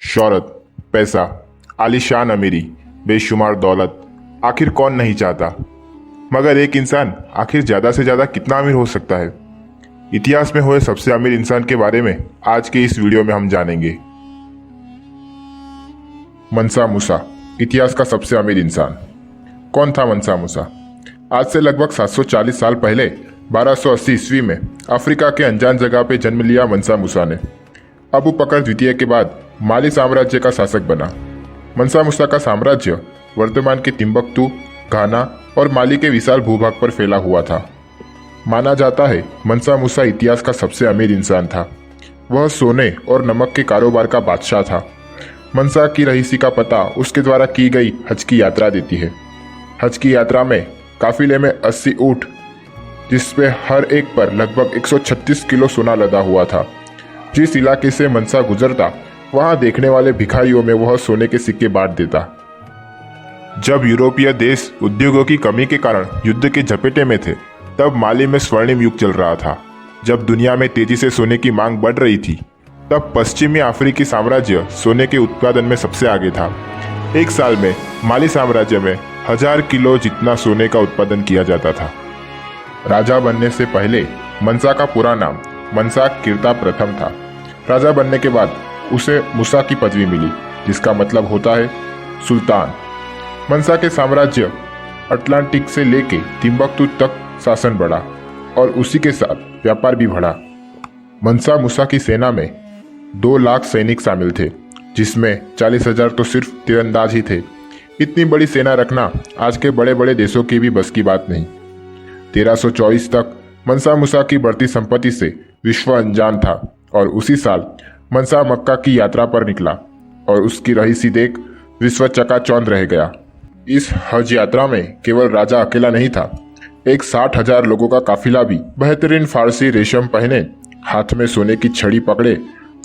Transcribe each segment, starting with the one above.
शोहरत, पैसा, आलीशान अमीरी, बेशुमार दौलत, आखिर कौन नहीं चाहता। मगर एक इंसान आखिर ज्यादा से ज्यादा कितना अमीर हो सकता है। इतिहास में हुए सबसे अमीर इंसान के बारे में आज के इस वीडियो में हम जानेंगे। मनसा मूसा, इतिहास का सबसे अमीर इंसान। कौन था मनसा मूसा? आज से लगभग 740 साल पहले 1280 ईस्वी में अफ्रीका के अनजान जगह पे जन्म लिया मनसा मूसा ने अबू बकर द्वितीय के बाद माली साम्राज्य का शासक बना। मनसा मूसा का साम्राज्य वर्तमान के तिम्बकतू, घाना और माली के विशाल भूभाग पर फैला हुआ था। माना जाता है मनसा मूसा इतिहास का सबसे अमीर इंसान था। वह सोने और नमक के कारोबार का बादशाह था। मनसा की रईसी का पता उसके द्वारा की गई हज की यात्रा देती है। हज की यात्रा में काफिले में 80 ऊंट, जिसपे हर एक पर लगभग 136 किलो सोना लदा हुआ था। जिस इलाके से मनसा गुजरता वहां देखने वाले भिखारियों में वह सोने के सिक्के बांट देता। जब यूरोपीय देश उद्योगों की कमी के कारण युद्ध के झपेटे में थे, तब माली में स्वर्णिम युग चल रहा था। जब दुनिया में तेजी से सोने की मांग बढ़ रही थी, तब पश्चिमी अफ्रीकी साम्राज्य सोने के उत्पादन में सबसे आगे था। एक साल में माली साम्राज्य में 1000 किलो जितना सोने का उत्पादन किया जाता था। राजा बनने से पहले मनसा का पूरा नाम मनसा किरता प्रथम था। राजा बनने के बाद उसे मूसा की पदवी मिली, जिसका मतलब होता है सुल्तान। मनसा के साम्राज्य अटलांटिक से लेके तिम्बकतू तक शासन बढ़ा और उसी के साथ व्यापार भी बढ़ा। मनसा मूसा की सेना में 2 लाख सैनिक शामिल थे, जिसमें 40,000 तो सिर्फ तीरंदाज ही थे। इतनी बड़ी सेना रखना आज के बड़े बड़े देशों की भी बस की बात नहीं। 1324 तक मनसा मूसा की बढ़ती संपत्ति से विश्व अनजान था और उसी साल मनसा मक्का की यात्रा पर निकला और उसकी रईसी देख विश्व चकाचौंध रह गया। इस हज यात्रा में केवल राजा अकेला नहीं था, एक 60,000 लोगों का काफिला भी बेहतरीन फारसी रेशम पहने, हाथ में सोने की छड़ी पकड़े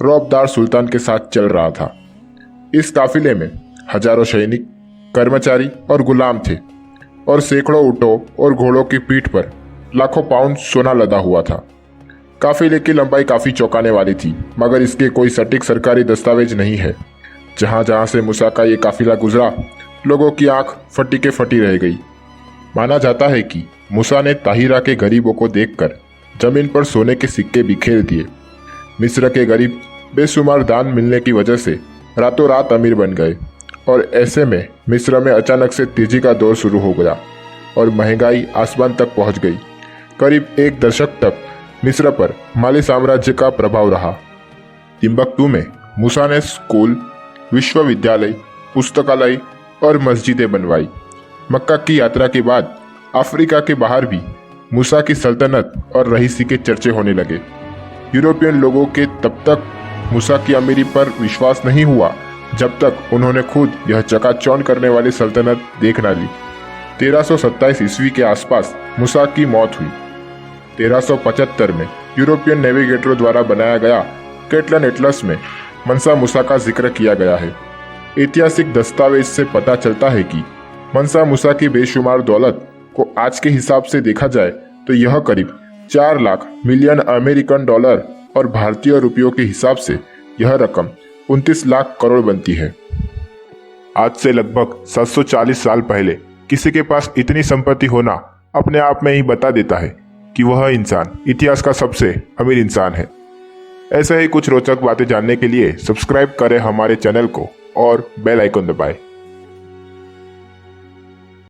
रौबदार सुल्तान के साथ चल रहा था। इस काफिले में हजारों सैनिक, कर्मचारी और गुलाम थे और सैकड़ों ऊंटों और घोड़ों की पीठ पर लाखों पाउंड सोना लदा हुआ था। काफिले की लंबाई काफी चौंकाने वाली थी, मगर इसके कोई सटीक सरकारी दस्तावेज नहीं है। जहां जहां से मूसा का ये काफिला गुजरा, लोगों की आंख फटी के फटी रह गई। माना जाता है कि मूसा ने ताहिरा के गरीबों को देखकर जमीन पर सोने के सिक्के बिखेर दिए। मिस्र के गरीब बेशुमार दान मिलने की वजह से रातों रात अमीर बन गए और ऐसे में मिस्र में अचानक से तेजी का दौर शुरू हो गया और महंगाई आसमान तक पहुंच गई। करीब 1 दशक तक मिस्र पर माली साम्राज्य का प्रभाव रहा। तिम्बकतू में मूसा ने स्कूल, विश्वविद्यालय, पुस्तकालय और मस्जिदें बनवाई। मक्का की यात्रा के बाद अफ्रीका के बाहर भी मूसा की सल्तनत और रईसी के चर्चे होने लगे। यूरोपियन लोगों के तब तक मूसा की अमीरी पर विश्वास नहीं हुआ जब तक उन्होंने खुद यह चकाचौंध करने वाली सल्तनत देख न ली। 1327 ईस्वी के आसपास मूसा की मौत हुई। 1375 में यूरोपियन नेविगेटरों द्वारा बनाया गया कैटलन एटलस में मनसा मूसा का जिक्र किया गया है। ऐतिहासिक दस्तावेज से पता चलता है कि मनसा मूसा की बेशुमार दौलत को आज के हिसाब से देखा जाए तो यह करीब 4 लाख मिलियन अमेरिकन डॉलर और भारतीय रुपयों के हिसाब से यह रकम 29 लाख करोड़ बनती है। आज से लगभग 740 साल पहले किसी के पास इतनी संपत्ति होना अपने आप में ही बता देता है कि वह इंसान इतिहास का सबसे अमीर इंसान है। ऐसे ही कुछ रोचक बातें जानने के लिए सब्सक्राइब करें हमारे चैनल को और बेल आइकन दबाएं।